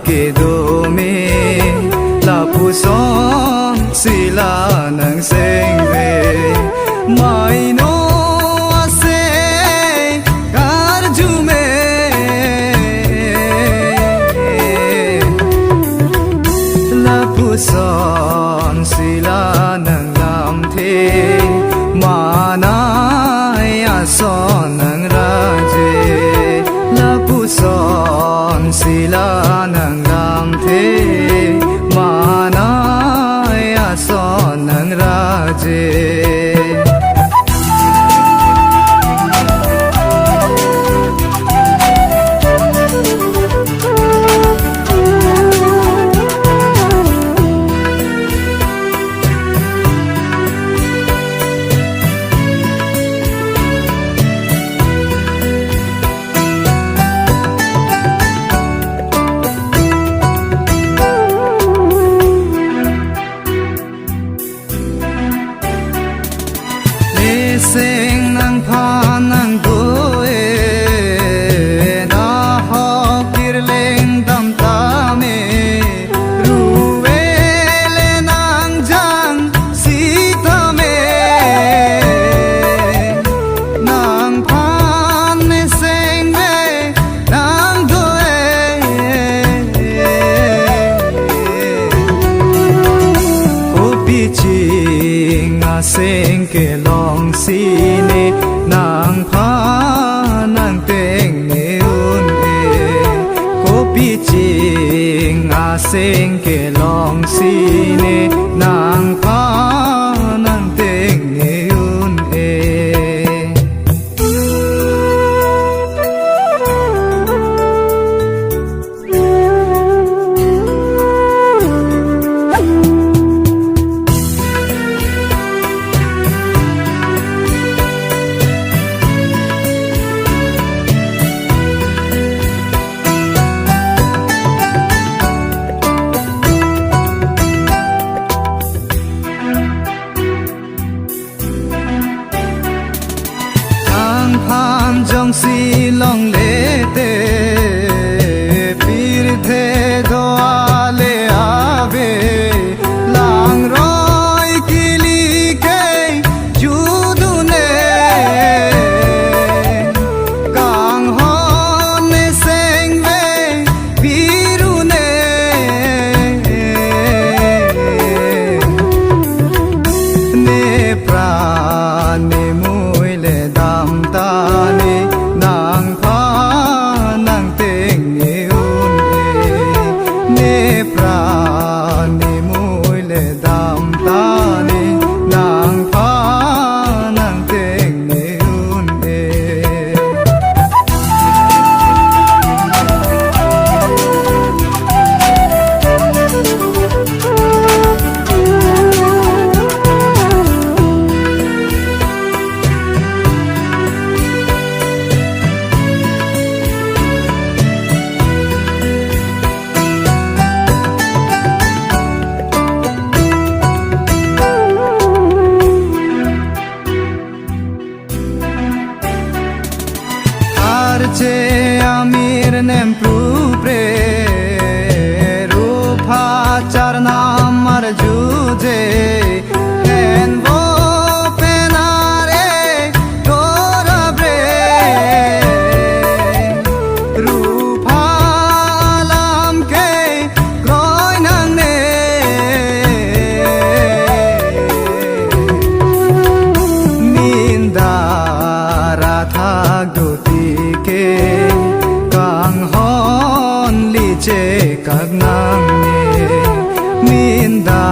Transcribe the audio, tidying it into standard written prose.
ke do me la pu son si la nang seng ve mai no ase kar ju me la pu son si la nang lam the ma na ya son nang ra je la pu son si la nang lam the ma na ya son nang ra je sing nang pha nang do e da ho kir leng dam ta me ru ve le nang jang si ta me nang pha ne sing ve nang do e o pi chi nga sing ke long si ne nang pha nang teng ne un e ko pi ching a sing ke long si ne nang pha nang teng ne un e jong si long le te pir the do ale ave lang roi kili ke ju du ne kang ho ne seng ve piru ne ne pra ne mui le dam ta ne nang pha nang teng ne un e ne pra ne mui le dam ta ne nang pha nang teng ne un e che amir nem pru pre rupa charna mar juje en vo penare tora bre rupa lam ke groi nang ne ninda ratha goti ke kang hon li che các nang ne min da